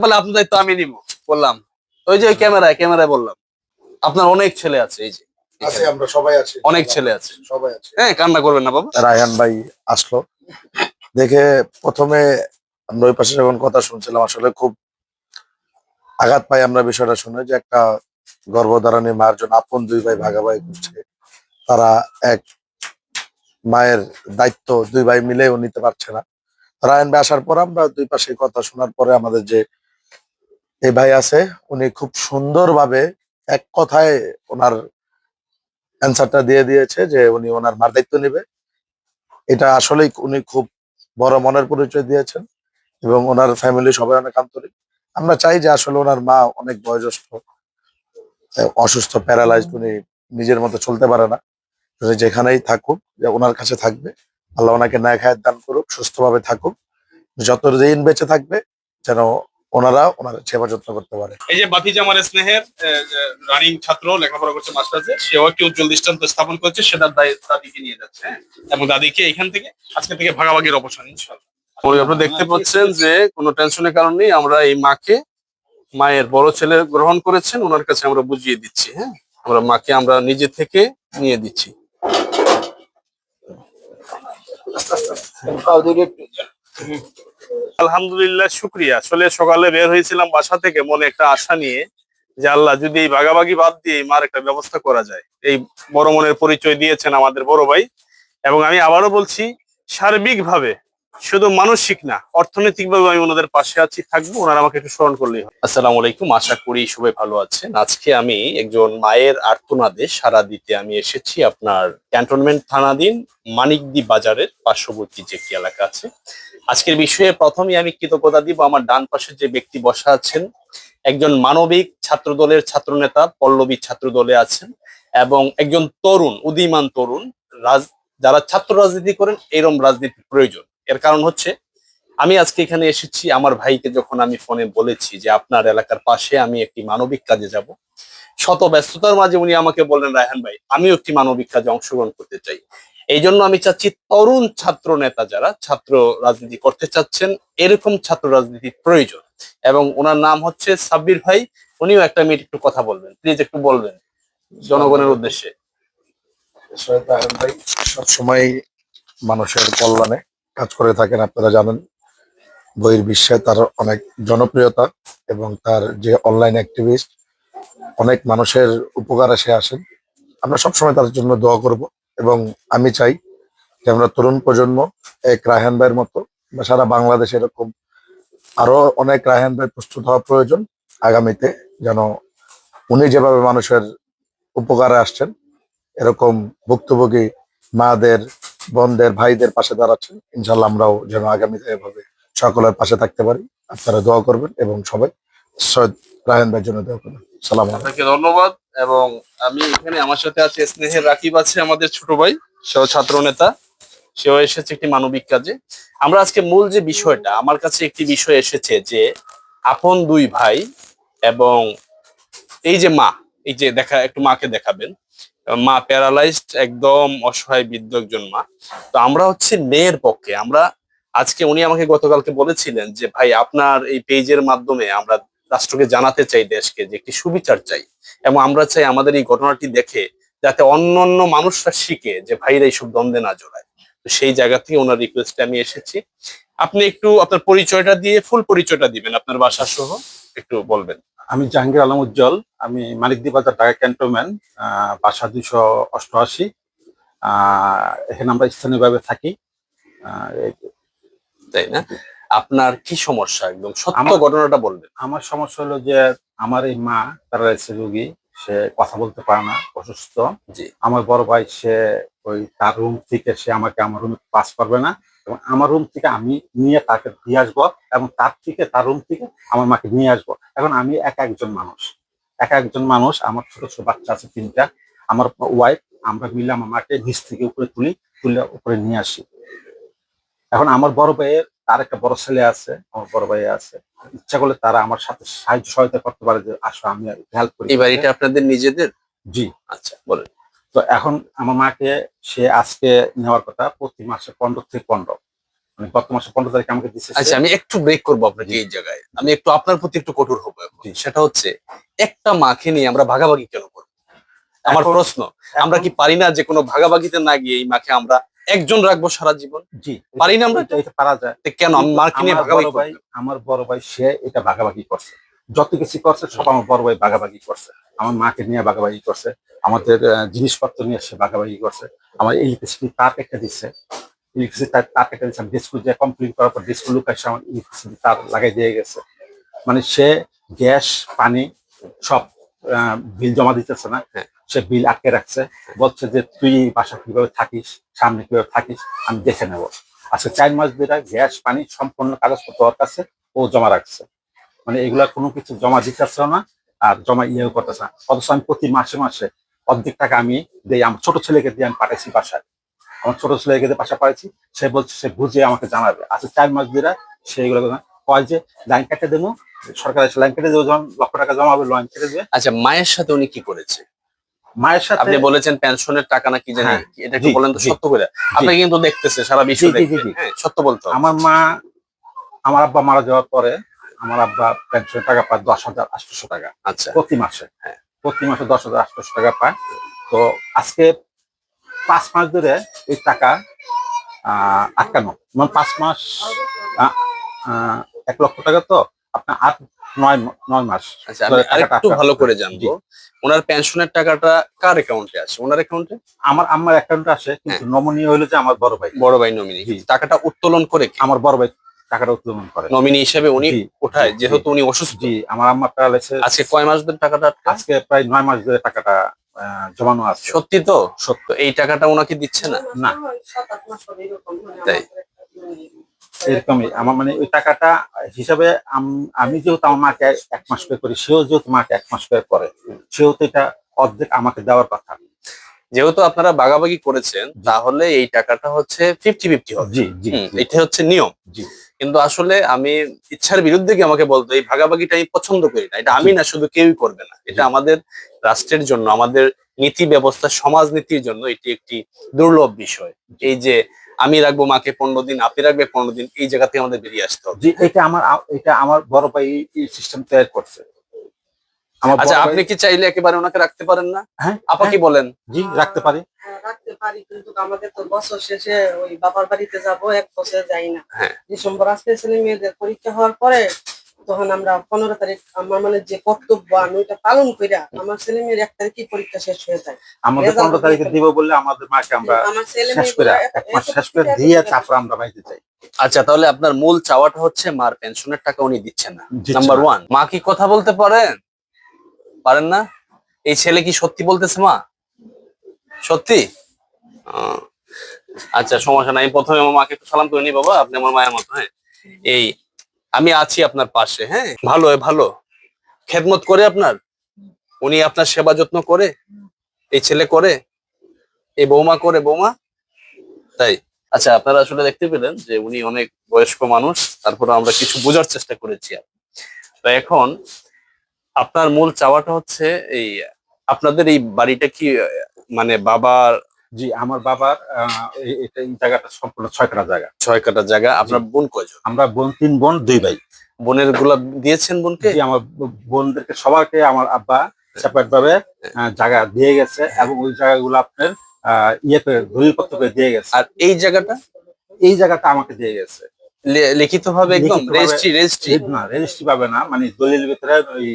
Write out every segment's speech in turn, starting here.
বলে আপনার দায়িত্ব আমি নিব বললাম। ওই যে ক্যামেরায় ক্যামেরায় বললাম আপনার অনেক ছেলে আছে, এই যে আছে, আমরা সবাই আছি, অনেক ছেলে আছে, সবাই আছে। হ্যাঁ কান্না করবেন না বাবা। রায়হান ভাই আসলো দেখে প্রথমে আমরা ওই পাশে যখন কথা শুনছিলাম আসলে খুব আঘাত পাই আমরা বিষয়টা শুনে যে একটা গর্ভধারণী মার জন্য আপন দুই ভাই ভাগাভাগি করছে, তারা এক মায়ের দায়িত্ব দুই ভাই মিলেও নিতে পারছে না। রায়হান ভাই আসার পর আমরা দুই পাশে কথা শোনার পরে আমাদের যে এই ভাই আছে উনি খুব সুন্দরভাবে এক কথায় ওনার অ্যান্সারটা দিয়ে দিয়েছে যে উনি ওনার মার দায়িত্ব নেবে। এটা আসলেই উনি খুব বড় মনের পরিচয় দিয়েছেন এবং ওনার ফ্যামিলি সবাই অনেক আন্তরিক। আমরা চাই যে আসলে ওনার মা অনেক বয়োজ্যেষ্ঠ, অসুস্থ, প্যারালাইজড, উনি নিজের মতো চলতে পারে না। উনি যেখানেই থাকুক যে ওনার কাছে থাকবে, আল্লাহ ওনাকে ন্যায় হায়াত দান করুক, সুস্থভাবে থাকুক, যতদিন বেঁচে থাকবে যেন ওনারা ওনার সেবা যত্ন করতে পারে। এই যে বাতিজা আমার স্নেহের রানিং ছাত্র, লেখাপড়া করছে মাস্টার্সে, সেও একটি উজ্জ্বল দৃষ্টান্ত স্থাপন করছে, সে তার দাদিকে নিয়ে যাচ্ছে, হ্যাঁ, এবং দাদিকে এখান থেকে আজকে থেকে ভাগাভাগির অবসান ইনশাআল্লাহ। আপনারা দেখতে পাচ্ছেন যে কোনো টেনশনের কারণ নেই, আমরা এই মাকে, মায়ের বড় ছেলে গ্রহণ করেছেন, ওনার কাছে আমরা বুঝিয়ে দিচ্ছি, হ্যাঁ, আমরা মাকে আমরা নিজে থেকে নিয়ে দিচ্ছি। আলহামদুলিল্লাহ, শুক্রিয়া। আসলে সকালে বের হয়েছিলাম বাসা থেকে মনে একটা আশা নিয়ে যে আল্লাহ যদি এই ভাগাভাগি বাদ দিয়ে মার একটা ব্যবস্থা করা যায়। এই বড় মনের পরিচয় দিয়েছেন আমাদের বড় ভাই, এবং আমি আবারও বলছি সার্বিকভাবে, শুধু মানসিক না, অর্থনৈতিক ভাবে আমি ওনাদের পাশে আছি, থাকবো। ওনারা আমাকে একটু স্মরণ করলেই হয়। আসসালামু আলাইকুম, আশা করি সবাই ভালো আছেন। আজকে আমি একজন মায়ের আর্তনাদে সাড়া দিতে আমি এসেছি আপনার ক্যান্টনমেন্ট থানাধীন মানিকদি বাজারের পার্শ্ববর্তী যে একটি এলাকা আছে। আজকের বিষয়ে প্রথমেই আমি কৃতজ্ঞতা দিব আমার ডান পাশে যে ব্যক্তি বসা আছেন, একজন মানবিক ছাত্র দলের ছাত্রনেতা, পল্লবী ছাত্র দলে আছেন, এবং একজন তরুণ, উদীয়মান তরুণ। যারা ছাত্র রাজনীতি করেন, এরকম রাজনীতির প্রয়োজন। এর কারণ হচ্ছে আমি আজকে এখানে এসেছি, আমার ভাইকে যখন আমি ফোনে বলেছি যে আপনার এলাকার পাশে আমি একটি মানবিক কাজে যাব, শত ব্যস্ততার মাঝে উনি আমাকে বললেন, রায়হান ভাই আমিও একটি মানবিক কাজে অংশগ্রহণ করতে চাই। এই জন্য আমি চাচ্ছি তরুণ ছাত্র নেতা যারা ছাত্র রাজনীতি করতে চাচ্ছেন, এরকম ছাত্র রাজনীতির প্রয়োজন। এবং ওনার নাম হচ্ছে সাব্বির ভাই, উনিও একটা মিনিট একটু কথা বলবেন, প্লিজ একটু বলবেন জনগণের উদ্দেশ্যে। রায়হান ভাই সবসময় মানুষের কল্যাণে কাজ করে থাকেন, আপনারা জানেন। বহির্বিশ্বে তার অনেক জনপ্রিয়তা এবং তার যে অনলাইন অ্যাক্টিভিস্ট, অনেক মানুষের উপকারে সে আসেন। আমরা সবসময় তার জন্য দোয়া করব এবং আমি চাই যে আমরা তরুণ প্রজন্ম এক রায়হান ভাইয়ের মতো বা সারা বাংলাদেশে এরকম আরো অনেক রায়হান ভাই প্রস্তুত হওয়া প্রয়োজন আগামীতে, যেন উনি যেভাবে মানুষের উপকারে আসছেন এরকম ভুক্তভোগী মাদের, বোনদের, ভাইদের পাশে দাঁড়াচ্ছেন, ইনশাল্লাহ আমরাও যেন আগামীতে এভাবে সকলের পাশে থাকতে পারি। আপনারা দোয়া করবেন এবং সবাই সৈয়দ রায়হান ভাইয়ের জন্য দোয়া করবেন। সালাম আলাইকুম। আপনাকে ধন্যবাদ। এবং আমি এখানে, আমার সাথে আছে স্নেহের রাকিব, আছে আমাদের ছোট ভাই, সেও ছাত্র নেতা, সেও এসেছে একটি মানবিক কাজে। আমরা আজকে মূল যে বিষয়টা, আমার কাছে একটি বিষয় এসেছে যে আপন দুই ভাই এবং এই যে মা, এই যে দেখা, একটু মাকে দেখাবেন, মা প্যারালাইজড, একদম অসহায় বৃদ্ধ একজন মা। তো আমরা হচ্ছে মেয়ের পক্ষে, আমরা আজকে, উনি আমাকে গতকালকে বলেছিলেন যে ভাই আপনার এই পেজের মাধ্যমে আমরা রাষ্ট্রকে জানাতে চাই, দেশকে, যে একটি সুবিচার চাই, এবং আমরা চাই আমাদের এই ঘটনাটি দেখে যাতে অন্যান্য মানুষরা শিখে যে ভাইরা এইসব দ্বন্দ্বে না জড়ায়। তো সেই জায়গা থেকে ওনার রিকোয়েস্টে আমি এসেছি। আপনি একটু আপনার পরিচয়টা দিয়ে, ফুল পরিচয়টা দিবেন, আপনার বাসা সহ একটু বলবেন। আমি জাহাঙ্গীর আলম উজ্জ্বল, আমি মানিকদি বাজার, ঢাকা ক্যান্টনমেন্ট, বাসা 288। এখানে আমরা স্থানীয়ভাবে থাকি। তাই না? আপনার কি সমস্যা, একদম সত্য ঘটনাটা বলবেন। আমার সমস্যা হলো যে আমার এই মা প্যারালাইসিস রোগী, সে কথা বলতে পারে না, অসুস্থ। জি। আমার বড় ভাই, সে ওই তার রুম থেকে সে আমাকে আমার রুমে পাস করবে না, এবং আমার রুম থেকে আমি নিয়ে তাকে দিয়ে আসবো, এবং তার থেকে, তার রুম থেকে আমার মাকে নিয়ে আসবো। এখন আমি একা একজন মানুষ, আমার ছোট ছোট বাচ্চা আছে 3টা, আমার ওয়াইফ, আমরা মিলে আমার মাকে নিচ থেকে উপরে তুলে উপরে নিয়ে আসি। এখন আমার বড় ভাইয়ের, তার একটা বড় ছেলে আছে, আমার বড় ভাই আছে, ইচ্ছা করলে তারা আমার সাথে সাহায্য সহায়তা করতে পারে, যে আসো আমি হেল্প করি। এই বাড়িটা আপনাদের নিজেদের? জি। আচ্ছা, বলেন। তো এখন আমার মাকে, সে আজকে নেওয়ার কথা প্রতি মাসে 15 থেকে 15, মানে গত মাসে 15 তারিখে আমাকে দিচ্ছে। আচ্ছা, আমি একটু ব্রেক করবো আপনাকে এই জায়গায়। আমি একটু আপনার প্রতি একটু কঠোর হবো এখন। সেটা হচ্ছে, একটা মাকে নিয়ে আমরা ভাগাভাগি কেন করবো? আমার এখন- প্রশ্ন, আমরা কি পারি না যে কোনো ভাগাভাগিতে না গিয়ে এই মাকে আমরা একজন রাখবো সারা জীবন? জি, পারি না আমরা? এটা পারা যায়। তো কেন আমি মাকে নিয়ে আমার ভাগাভাগি বড় ভাই, করবো? আমার বড় ভাই সে এটা ভাগাভাগি করছে, যত কিছু করছে সব আমার বড় ভাই ভাগাভাগি করছে। আমার মাকে নিয়ে ভাগাভাগি করছে, আমাদের জিনিসপত্র নিয়ে সে ভাগাভাগি করছে। আমার ইলেকট্রিসিটি তার একটা দিচ্ছে, ইলেকট্রিসিটি তার একটা দিচ্ছে। আমি ডিসকুল যে কমপ্লিট করার পর ডিসকুল লুকাইছে, আমার ইলেকট্রিসিটি তার লাগাই দিয়ে গেছে। মানে সে গ্যাস পানি সব বিল জমা দিতেছে না, সে বিল আটকে রাখছে। বলছে যে তুই বাসা কিভাবে থাকিস, সামনে কিভাবে থাকিস আমি দেখে নেব। আজকে 4 মাস ধরে গ্যাস পানি সম্পূর্ণ কাগজপত্র ওর কাছে ও জমা রাখছে। মানে এগুলা কোনো কিছু জমা দিতেছে না, আর জমা ইয়েও করতেছে না। অথচ আমি প্রতি মাসে মাসে অর্ধেক টাকা আমি দেই। আমার ছোট ছেলেকে দিয়ে আমি পাঠাইছি বাসায়, আমার ছোট ছেলেকে দিয়ে বাসা পাঠাইছি। সে বলছে সে বুঝে আমাকে জানাবে। আচ্ছা 4 মাস ধরে সে এগুলো কয় যে লাইন কেটে দেবো, সরকার এসে লাইন কেটে দেবো, যখন লক্ষ টাকা জমা হবে লাইন কেটে দেবে। আচ্ছা, মায়ের সাথে উনি কি করেছে? মায়ের সাথে আপনি বলেছেন পেনশনের টাকা না কি জানি, হ্যাঁ, এটা একটু জি, বলেন তো জি, সত্য করে। আপনাকে কিন্তু দেখতেছে সারা বিশ্ব জি, জি, দেখবে, জি। হ্যাঁ সত্য বলতে হবে। আমার মা, আমার আব্বা মারা যাওয়ার পরে আমার আব্বা পেনশনের টাকা পায় 10,800 টাকা আচ্ছা, প্রতি মাসে। হ্যাঁ। প্রতি মাসে 10,800 টাকা পায়। তো আজকে 5 মাস ধরে এই টাকা আটকানো, মানে 5 মাস 1 লক্ষ টাকা, তো আপনার 8-9 মাস আচ্ছা, আমি ধরে টাকাটা আরেকটু আটকানো। ভালো করে জি। জানবো, ওনার পেনশনের টাকাটা কার অ্যাকাউন্টে আছে? ওনার অ্যাকাউন্টে? আমার আম্মার অ্যাকাউন্টে আসে, কিন্তু নমনীয় হলো যে আমার বড় ভাই। বড় ভাই নমিনি জি। টাকাটা উত্তোলন করে কি? আমার বড় ভাই টাকাটা উত্তোলন করে নমিনি হিসেবে উনি জি, ওঠায়, জি, যেহেতু উনি অসুস্থ। জি। আমার আম্মা প্যারালাইসিস। আজকে কয় মাস ধরে টাকাটা আটকা? আজকে প্রায় 9 মাস ধরে টাকাটা জমানো আছে। সত্যি তো? সত্য। তো এই টাকাটা ওনাকে দিচ্ছে না? না। তাই এরকমই আমার মানে ওই টাকাটা হিসাবে আমি যেহেতু আমার মাকে 1 মাস করে করি, সেও যেহেতু মাকে 1 মাস করে করে, সেও তো এটা অর্ধেক আমাকে দেওয়ার কথা। যেহেতু আপনারা ভাগাভাগি করেছেন, তাহলে এই টাকাটা হচ্ছে 50-50 হবে। জি, জি, জি, এটা হচ্ছে নিয়ম। জি। কিন্তু আসলে আমি ইচ্ছার বিরুদ্ধে কি আমাকে বলতো, এই ভাগাভাগিটা আমি পছন্দ করি না। এটা আমি না, শুধু কেউই করবে না। এটা আমাদের রাষ্ট্রের জন্য, আমাদের নীতি ব্যবস্থা, সমাজনীতির জন্য এটি একটি দুর্লভ বিষয়। এই যে আমি রাখবো মাকে 15 দিন, আপনি রাখবে 15 দিন, এই জায়গা থেকে আমাদের বেরিয়ে আসতে হবে। জি, এটা আমার বড় ভাই এই সিস্টেম তৈরি করছে। আমার আচ্ছা, বড় আপনি ভাই, কি চাইলে একেবারে ওনাকে রাখতে পারেন না? হ্যাঁ, আপা কি হ্যাঁ, বলেন? জি রাখতে পারি। রাখতে পারি, কিন্তু আমাদের তো বছর শেষে ওই বাবার বাড়িতে যাব, 1 বছর যাই না। হ্যাঁ। ডিসেম্বর আসতে ছেলে মেয়েদের পরীক্ষা হওয়ার পরে তখন আমরা 15 তারিখ আমার মানে যে কর্তব্য আমি ওইটা পালন কইরা, আমার ছেলে মেয়ের 1 তারিখে পরীক্ষা শেষ হয়ে যায়। আমাদের 15 তারিখে দিব বললে আমাদের মাকে আমরা আমার ছেলে শেষ করে মেয়ে 1 মাস শেষ করে দিয়ে তারপর আমরা বাড়িতে যাই। আচ্ছা, তাহলে আপনার মূল চাওয়াটা হচ্ছে মার পেনশনের টাকা উনি দিচ্ছেন না, দিচ্ছে নাম্বার না। 1। মা কি কথা বলতে পারেন? পারেন না? এই ছেলে কি সত্যি বলতেছে মা? সত্যি? আহ, আচ্ছা, সমস্যা নাই। আমি প্রথমে আমার মাকে একটু সালাম করে নি। বাবা, আপনি আমার মায়ের মতো, হ্যাঁ। এই আমি আছি আপনার পাশে, হ্যাঁ। ভালো ভালো খেদমত করে আপনার, উনি আপনার সেবা যত্ন করে, এই ছেলে করে, এই বৌমা করে, বৌমা। তাই? আচ্ছা, আপনারা আসলে দেখতে পেলেন যে উনি অনেক বয়স্ক মানুষ, তারপরে আমরা কিছু বোঝার চেষ্টা করেছি। তো এখন আপনার মূল চাওয়াটা হচ্ছে এই, আপনাদের এই বাড়িটা কি মানে বাবার? জি, আমার বাবার এই জায়গাটা সম্পূর্ণ 6 কাঠা জায়গা। 6 কাঠা জায়গা। আপনার বোন কয়জন? আমরা বোন 3 বোন 2 ভাই। বোনের গুলা দিয়েছেন বোনকে? জি, আমার বোনদেরকে সবাইকে আমার আব্বা সেপারেট ভাবে জায়গা দিয়ে গেছে, এবং ওই জায়গাগুলো আপনার ইয়েতে দলিলপত্র করে দিয়ে গেছে। আর এই জায়গাটা এই জায়গাটা আমাকে দিয়ে গেছে লিখিত ভাবে, একদম লিখিতভাবে। রেজিস্ট্রি? না, রেজিস্ট্রি পাবে না, মানে দলিল ভিতরে ওই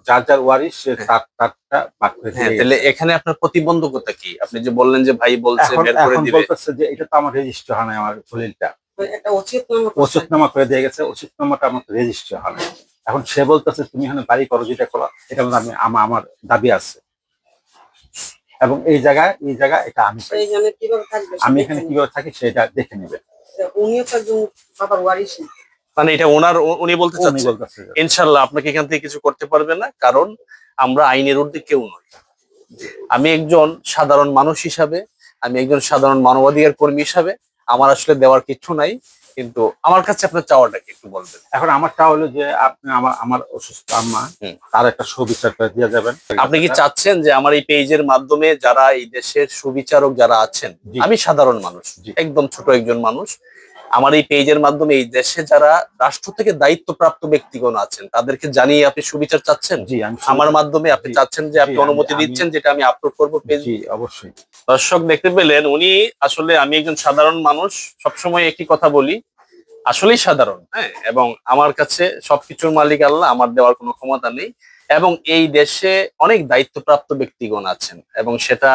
যার যার ওয়ারিশ সে তারটা ভাগ করে হ্যাঁ। দিয়ে তাহলে গেছে। এখানে আপনার প্রতিবন্ধকতা কি? আপনি যে বললেন যে ভাই বলছে এখন বের করে এখন দিবে। বলতেছে যে এটা তো আমার রেজিস্ট্রি হয় না, আমার দলিলটা একটা অচিতনামা করছে। ওষুধনামা করে দিয়ে গেছে, ওষুধনামাটা আমার রেজিস্ট্রি হয় না। এখন সে বলতেছে তুমি এখানে বাড়ি করো, যেটা করো, এটা আমি আমার দাবি আছে, এবং এই জায়গা এটা আমি পাই। সেইখানে কিভাবে থাকবে আমি এখানে কিভাবে থাকি সেটা দেখে নেবে। উনিও তো একজন বাবার ওয়ারিশ। মানে এটা ওনার, উনি বলতে উনি চাচ্ছেন বলতেছে যে, ইনশাল্লাহ আপনাকে এখান থেকে কিছু করতে পারবে না, কারণ আমরা আইনের ঊর্ধ্বে কেউ নই। আমি একজন সাধারণ মানুষ হিসাবে, আমি একজন সাধারণ মানবাধিকার কর্মী হিসাবে আমার আসলে দেওয়ার কিছু নাই। কিন্তু আমার কাছে আপনার চাওয়াটা কি একটু বলবেন? এখন আমারটা হলো যে আপনি আমার অসুস্থ আম্মা, তার একটা সুবিচার করে দিয়ে যাবেন। আপনি কি চাচ্ছেন যে আমার এই পেজের মাধ্যমে যারা এই দেশের সুবিচারক যারা আছেন, জি। আমি সাধারণ মানুষ, জি। একদম ছোট একজন মানুষ, আমার এই পেজের মাধ্যমে এই দেশে যারা রাষ্ট্র থেকে দায়িত্বপ্রাপ্ত ব্যক্তিগণ আছেন তাদেরকে জানিয়ে আপনি সুবিচার চাচ্ছেন? জি আমি আমার মাধ্যমে আপনি জি, চাচ্ছেন যে আপনি জি, অনুমতি আমি- দিচ্ছেন যেটা আমি আপলোড করবো পেজ? জি অবশ্যই। দর্শক দেখতে পেলেন, উনি আসলে, আমি একজন সাধারণ মানুষ, সবসময় একটি কথা বলি, আসলেই সাধারণ, হ্যাঁ, এবং আমার কাছে সবকিছুর মালিক আল্লাহ, আমার দেওয়ার কোনো ক্ষমতা নেই। এবং এই দেশে অনেক দায়িত্বপ্রাপ্ত ব্যক্তিগণ আছেন, এবং সেটা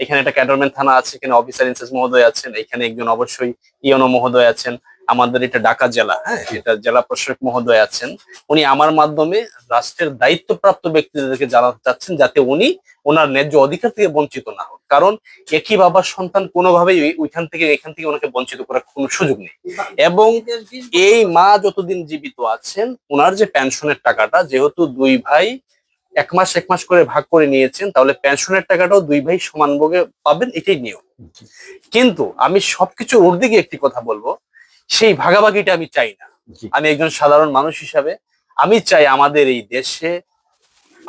এখানে একটা ক্যান্টনমেন্ট থানা আছে, এখানে অফিসার ইনচার্জ মহোদয় আছেন, এখানে একজন অবশ্যই ইওনো মহোদয় আছেন, আমাদের এটা ঢাকা জেলা, হ্যাঁ, এটা জেলা প্রশাসক মহোদয় আছেন। উনি আমার মাধ্যমে রাষ্ট্রের দায়িত্বপ্রাপ্ত ব্যক্তিদেরকে জানাতে চাচ্ছেন যাতে উনি ওনার ন্যায্য অধিকার থেকে বঞ্চিত না হন, কারণ একই বাবার সন্তান কোনোভাবেই ওইখান থেকে এখান থেকে ওনাকে বঞ্চিত করার কোনো সুযোগ নেই। এবং এই মা যতদিন জীবিত আছেন ওনার যে পেনশনের টাকাটা, যেহেতু দুই ভাই এক মাস এক মাস করে ভাগ করে নিয়েছেন, তাহলে পেনশনের টাকাটাও দুই ভাই সমান ভাগে পাবেন, এটাই নিয়ম। কিন্তু আমি সবকিছু ওর দিকে একটি কথা বলবো, সেই ভাগাভাগিটা আমি চাই না। জি আমি একজন সাধারণ মানুষ হিসাবে আমি চাই আমাদের এই দেশে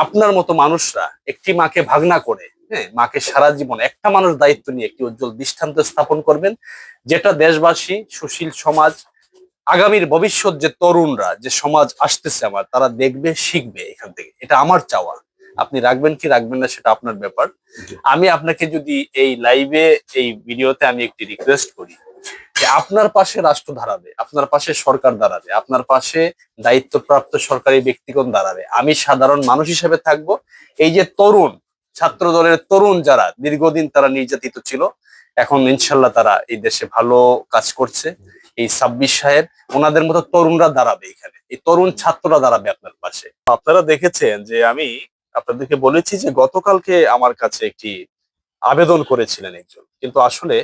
আপনার মতো মানুষরা একটি মাকে ভাগ না করে, হ্যাঁ, মাকে সারা জীবন একটা মানুষ দায়িত্ব নিয়ে একটি উজ্জ্বল দৃষ্টান্ত স্থাপন করবেন, যেটা দেশবাসী, সুশীল সমাজ, আগামীর ভবিষ্যৎ যে তরুণরা, যে সমাজ আসতেছে আমার, তারা দেখবে, শিখবে এখান থেকে। এটা আমার চাওয়া। আপনি রাখবেন কি রাখবেন না সেটা আপনার ব্যাপার। জি। আমি আপনাকে যদি এই লাইভে, এই ভিডিওতে আমি একটি রিকোয়েস্ট করি যে আপনার পাশে রাষ্ট্র দাঁড়াবে, আপনার পাশে সরকার দাঁড়াবে, আপনার পাশে দায়িত্বপ্রাপ্ত সরকারি ব্যক্তিগণ দাঁড়াবে, আমি সাধারণ মানুষ হিসেবে থাকব। এই যে তরুণ ছাত্র দলের তরুণ যারা দীর্ঘদিন তারা নির্যাতিত ছিল, এখন ইনশাল্লাহ তারা এই দেশে ভালো কাজ করছে, এই সাব্বির সাহেব, ওনাদের মতো তরুণরা দাঁড়াবে এখানে, এই তরুণ ছাত্ররা দাঁড়াবে আপনার পাশে। আপনারা দেখেছেন যে আমি আপনাদেরকে বলেছি যে গতকালকে আমার কাছে একটি আবেদন করেছিলেন একজন, কিন্তু আসলে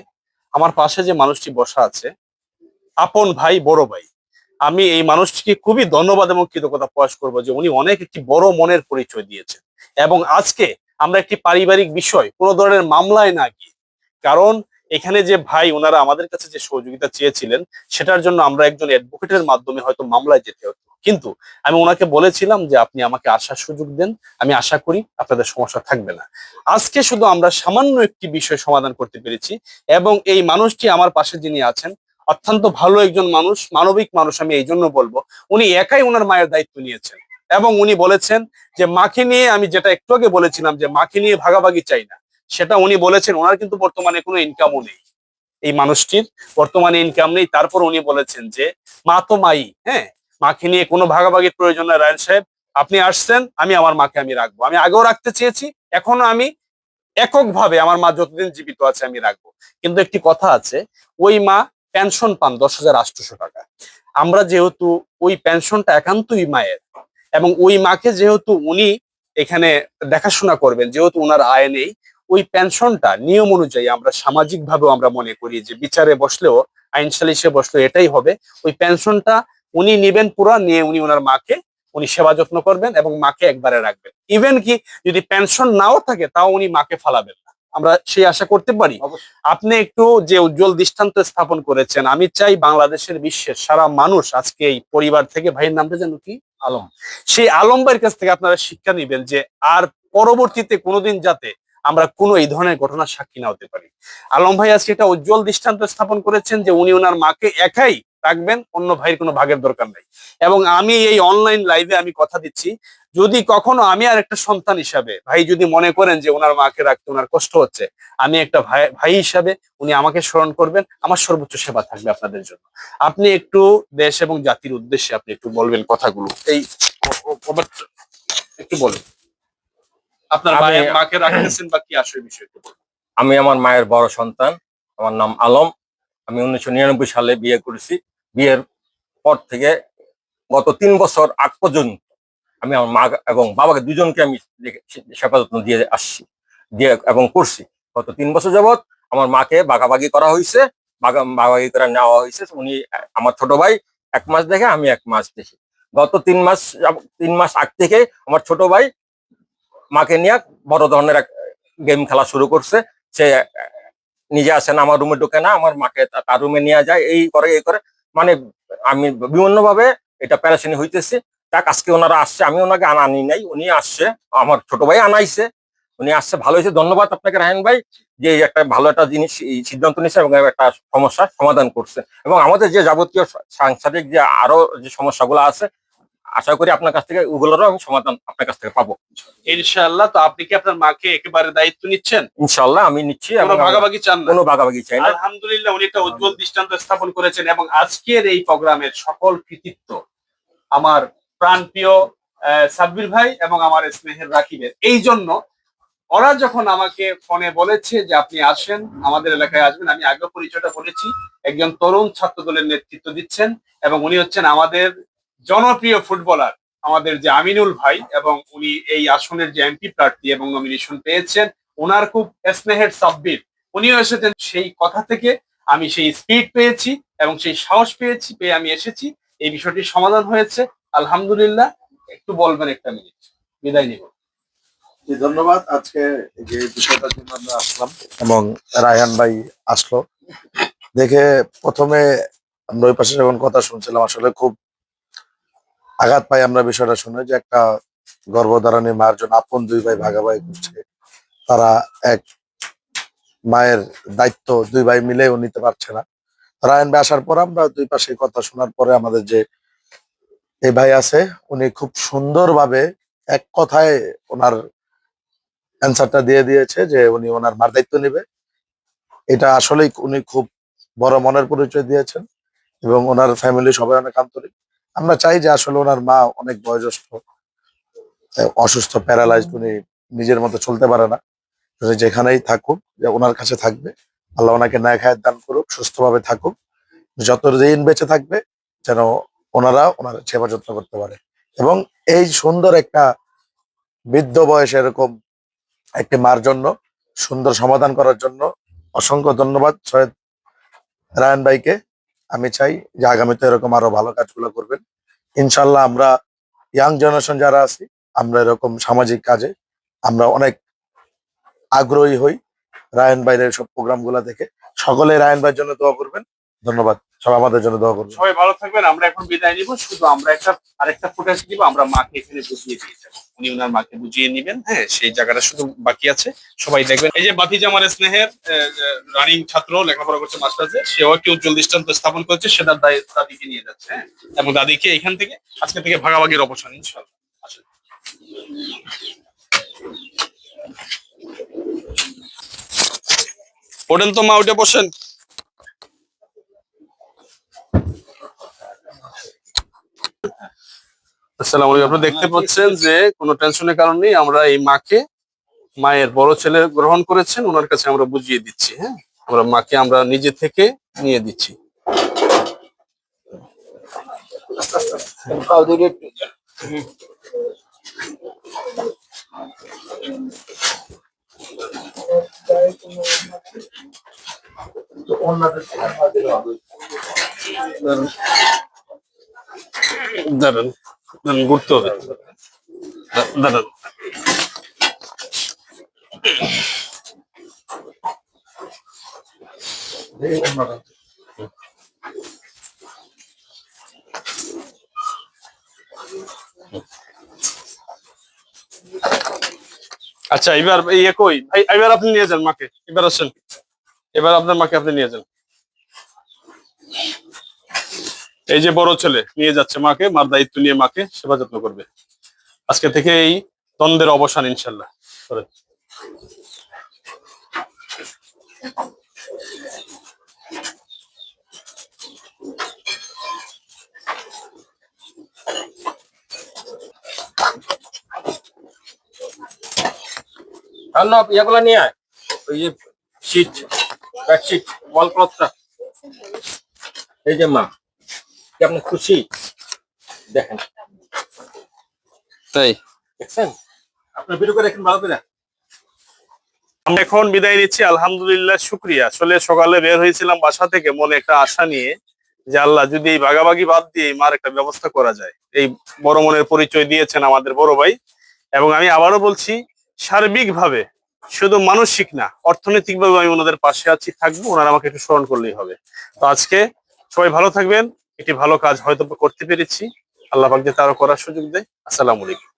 আমার পাশে যে মানুষটি বসা আছে, আপন ভাই, বড় ভাই, আমি এই মানুষটিকে খুবই ধন্যবাদ এবং কৃতজ্ঞতা প্রকাশ করবো যে উনি অনেক একটি বড় মনের পরিচয় দিয়েছেন। এবং আজকে আমরা একটি পারিবারিক বিষয়, কোনো ধরনের মামলায় না গিয়ে, কারণ এখানে যে ভাই ওনারা আমাদের কাছে যে সহযোগিতা চেয়েছিলেন, সেটার জন্য আমরা একজন অ্যাডভোকেটের মাধ্যমে হয়তো মামলায় যেতে হতো, কিন্তু আমি ওনাকে বলেছিলাম যে আপনি আমাকে আসার সুযোগ দেন, আমি আশা করি আপনাদের সমস্যা থাকবে না। আজকে শুধু আমরা সামান্য একটি বিষয় সমাধান করতে পেরেছি, এবং এই মানুষটি আমার পাশে যিনি আছেন অত্যন্ত ভালো একজন মানুষ, মানবিক মানুষ, আমি এই জন্য বলবো উনি একাই ওনার মায়ের দায়িত্ব নিয়েছেন। এবং উনি বলেছেন যে মাকে নিয়ে, আমি যেটা একটু আগে বলেছিলাম যে মাকে নিয়ে ভাগাভাগি চাই না, সেটা উনি বলেছেন। ওনার কিন্তু বর্তমানে কোনো ইনকামও নেই, এই মানুষটির বর্তমানে ইনকাম নেই, তারপর উনি বলেছেন যে মা তো মাই, হ্যাঁ, মাকে নিয়ে কোনো ভাগাভাগির প্রয়োজন নাই। রায়ন সাহেব, আপনি আসছেন, আমি আমার মাকে আমি রাখবো, আমি আগেও রাখতে চেয়েছি, এখনো আমি এককভাবে আমার মা যতদিন জীবিত আছে আমি রাখবো। কিন্তু একটি কথা আছে, ওই মা পেনশন পান 10,800 টাকা। আমরা যেহেতু ওই পেনশনটা একান্তই মায়ের, এবং ওই মাকে যেহেতু উনি এখানে দেখাশোনা করবেন, যেহেতু ওনার আয় নেই, ওই পেনশনটা নিয়ম অনুযায়ী আমরা সামাজিক ভাবেও আমরা মনে করি যে বিচারে বসলেও, আইন সালিশে বসলেও এটাই হবে, ওই পেনশনটা উনি নিবেন পুরা, নিয়ে উনি ওনার মাকে উনি সেবা যত্ন করবেন এবং মাকে একবারে রাখবেন। ইভেন কি যদি পেনশন নাও থাকে তাও উনি মাকে ফালাবেন না, আমরা সেই আশা করতে পারি। অবশ্যই। আপনি একটু যে উজ্জ্বল দৃষ্টান্ত স্থাপন করেছেন, আমি চাই বাংলাদেশের, বিশ্বের সারা মানুষ আজকে এই পরিবার থেকে, ভাইয়ের নামটা যেন কি, আলম। সেই আলম ভাইয়ের কাছ থেকে আপনারা শিক্ষা নিবেন যে আর পরবর্তীতে কোনোদিন যাতে আমরা কোনো এই ধরনের ঘটনার সাক্ষী না হতে পারি। আলম ভাই আজকে একটা উজ্জ্বল দৃষ্টান্ত স্থাপন করেছেন যে উনি ওনার মাকে একাই রাখবেন, অন্য ভাইয়ের কোনো ভাগের দরকার নাই। এবং আমি এই অনলাইন লাইভে আমি কথা দিচ্ছি, যদি কখনো আমি আর একটা সন্তান হিসাবে ভাই যদি মনে করেন যে ওনার মাকে রাখতে ওনার কষ্ট হচ্ছে, আমি একটা ভাই ভাই হিসাবে উনি আমাকে স্মরণ করবেন, আমার সর্বোচ্চ সেবা থাকবে আপনাদের জন্য। আপনি একটু দেশ এবং জাতির উদ্দেশ্যে আপনি একটু বলবেন কথাগুলো, এই একটু বলেন আপনার মাকে রাখতেছেন বা কি আসলে বিষয় একটু বলুন। আমি আমার মায়ের বড় সন্তান, আমার নাম আলম। আমি 1999 সালে বিয়ে করেছি। বিয়ের পর থেকে গত 3 বছর আগ পর্যন্ত আমি আমার মা এবং বাবাকে দুজনকে আমি সেবা যত্ন দিয়ে আসছি, দিয়ে এবং করছি। গত 3 বছর যাবৎ আমার মাকে ভাগাভাগি করা হয়েছে, ভাগাভাগি করে নেওয়া হয়েছে। উনি আমার ছোট ভাই 1 মাস দেখে, আমি 1 মাস দেখি। গত 3 মাস আগ থেকে আমার ছোট ভাই মাকে নিয়ে বড় ধরনের গেম খেলা শুরু করছে। সে নিজে আসে না, আমার রুমে ঢোকে না, আমার মাকে তার রুমে নিয়ে যায়, এই করে এই করে। মানে আমি বিভিন্ন ভাবে এটা প্যারাশানি হইতেছি। তাক আজকে ওনারা আসছে, আমি ওনাকে আনি নাই, উনি আসছে, আমার ছোট ভাই আনাইছে। উনি আসছে, ভালো হয়েছে। ধন্যবাদ আপনাকে রায়হান ভাই, যে এই একটা ভালো একটা জিনিস এই সিদ্ধান্ত নিচ্ছে এবং একটা সমস্যার সমাধান করছে। এবং আমাদের যে যাবতীয় সাংসারিক যে আরো যে সমস্যাগুলো আছে, আশা করি আপনার কাছ থেকে ওগুলোরও আমি সমাধান আপনার কাছ থেকে পাবো ইনশাআল্লাহ। তো আপনি কি আপনার মাকে একেবারে দায়িত্ব নিচ্ছেন? ইনশাল্লাহ। আমি নিচ্ছি কোনো এবং ভাগাভাগি চান না? কোনো ভাগাভাগি চাই না। আলহামদুলিল্লাহ, উনি একটা উজ্জ্বল দৃষ্টান্ত স্থাপন করেছেন। এবং আজকের এই প্রোগ্রামের সকল কৃতিত্ব আমার প্রাণপ্রিয় সাব্বির ভাই এবং আমার স্নেহের রাকিবের। এই জন্য ওরা যখন আমাকে ফোনে বলেছে যে আপনি আসেন, আমাদের এলাকায় আসবেন, আমি আগে পরিচয়টা বলেছি, একজন তরুণ ছাত্র দলের নেতৃত্ব দিচ্ছেন এবং উনি হচ্ছেন আমাদের জনপ্রিয় ফুটবলার, আমাদের যে আমিনুল ভাই, এবং উনি এই আসনের যে এমপি প্রার্থী এবং নমিনেশন পেয়েছেন। ওনার খুব স্নেহের সাব্বির, উনিও এসেছেন। সেই কথা থেকে আমি সেই স্পিড পেয়েছি এবং সেই সাহস পেয়েছি, পেয়ে আমি এসেছি। এই বিষয়টির সমাধান হয়েছে আলহামদুলিল্লাহ। একটু বলবেন একটা মিনিট, বিদায় নিব। জি, ধন্যবাদ। আজকে যে বিষয়টার জন্য আমরা আসলাম এবং রায়হান ভাই আসলো দেখে প্রথমে আমরা ওই পাশে যখন কথা শুনছিলাম আসলে খুব আঘাত পাই আমরা বিষয়টা শুনে, যে একটা গর্ভধারণী মার জন্য আপন দুই ভাই ভাগাভাগি করছে। তারা এক মায়ের দায়িত্ব দুই ভাই মিলেও নিতে পারছে না। রায়হান ভাই আসার পর আমরা দুই পাশে কথা শোনার পরে আমাদের যে এই ভাই আছে উনি খুব সুন্দরভাবে এক কথায় ওনার অ্যান্সারটা দিয়ে দিয়েছে যে উনি ওনার মার দায়িত্ব নেবে। এটা আসলেই উনি খুব বড় মনের পরিচয় দিয়েছেন এবং ওনার ফ্যামিলি সবাই অনেক আন্তরিক। আমরা চাই যে আসলে ওনার মা অনেক বয়োজ্যেষ্ঠ, অসুস্থ, প্যারালাইজড, উনি নিজের মতো চলতে পারে না। উনি যেখানেই থাকুক, যে ওনার কাছে থাকবে। আল্লাহ ওনাকে ন্যায় খায়ের দান করুক, সুস্থভাবে থাকুক, যতদিন বেঁচে থাকবে যেন ওনারা ওনার সেবা যত্ন করতে পারে। এবং এই সুন্দর একটা বৃদ্ধ বয়সে এরকম একটি মার জন্য সুন্দর সমাধান করার জন্য অসংখ্য ধন্যবাদ সৈয়দ রায়হান ভাইকে। আমি চাই যে আগামীতে এরকম আরো ভালো কাজগুলো করবেন। ইনশাল্লাহ আমরা ইয়াং জেনারেশন যারা আছি, আমরা এরকম সামাজিক কাজে আমরা অনেক আগ্রহী হই। রায়হান ভাইয়ের সব প্রোগ্রাম গুলা দেখে সকলে রায়হান ভাইয়ের জন্য দোয়া করবেন। ধন্যবাদ। সবাই আমাদের জন্য দোয়া করবেন। সবাই ভালো থাকবেন। আমরা এখন বিদায় নিব। শুধু আমরা আরেকটা ফুটেজ দিব, আমরা মাকে এখানে বুঝিয়ে দিয়ে যাবো। উনি ওনার মাকে বুঝিয়ে নিবেন। হ্যাঁ, সেই জায়গাটা শুধু বাকি আছে, সবাই দেখবেন। এই যে বাতিজা আমার স্নেহের রানিং ছাত্র, লেখাপড়া করছে মাস্টার্সে, সেও একটি উজ্জ্বল দৃষ্টান্ত স্থাপন করেছে। সে তার দাদিকে নিয়ে যাচ্ছে। হ্যাঁ, এবং দাদিকে এখান থেকে আজকে থেকে ভাগাভাগির অবসান ইনশাল্লাহ। আসেন। ওঠেন তো মা, উঠে বসেন। আসসালামু আলাইকুম। আপনারা দেখতে পাচ্ছেন যে কোনো টেনশনের কারণে আমরা এই মাকে, মায়ের বড় ছেলে গ্রহণ করেছেন, ওনার কাছে আমরা বুঝিয়ে দিচ্ছি। হ্যাঁ, আমরা মাকে আমরা নিজে থেকে নিয়ে দিচ্ছি। দাঁড়ান, দাঁড়ান, ঘুরতে হবে। দাঁড়ান। আচ্ছা, এবার ইয়ে কই ভাই, এবার আপনি নিয়ে যান মাকে। এবার আসেন, এবার আপনার মাকে আপনি নিয়ে যান। এই যে বড় ছেলে নিয়ে যাচ্ছে মাকে, মার দায়িত্ব নিয়ে মাকে সেবা যত্ন করবে। আজকে থেকে এই দ্বন্দ্বের অবসান ইনশাল্লাহ। করেন। ইয়াগুলা নিয়ে আয়, ওই যে শীট, বেডশিট, ওয়াল ক্লথটা। এই যে মা, কি আপনি খুশি? দেখেন, তাই দেখছেন? আপনার ভিডিও করে দেখেন ভালো করে। আমরা এখন বিদায় নিচ্ছি। আলহামদুলিল্লাহ, শুক্রিয়া। আসলে সকালে বের হয়েছিলাম বাসা থেকে মনে একটা আশা নিয়ে, যে আল্লাহ যদি এই ভাগাভাগি বাদ দিয়ে মার একটা ব্যবস্থা করা যায়। এই বড় মনের পরিচয় দিয়েছেন আমাদের বড় ভাই। এবং আমি আবারও বলছি, সার্বিকভাবে, শুধু মানসিক না, অর্থনৈতিকভাবে আমি ওনাদের পাশে আছি, থাকবো। ওনারা আমাকে একটু স্মরণ করলেই হবে। তো আজকে সবাই ভালো থাকবেন। একটি ভালো কাজ হয়তো করতে পেরেছি। আল্লাহ পাক যাতে আরো করার সুযোগ দেয়। আসসালামু আলাইকুম।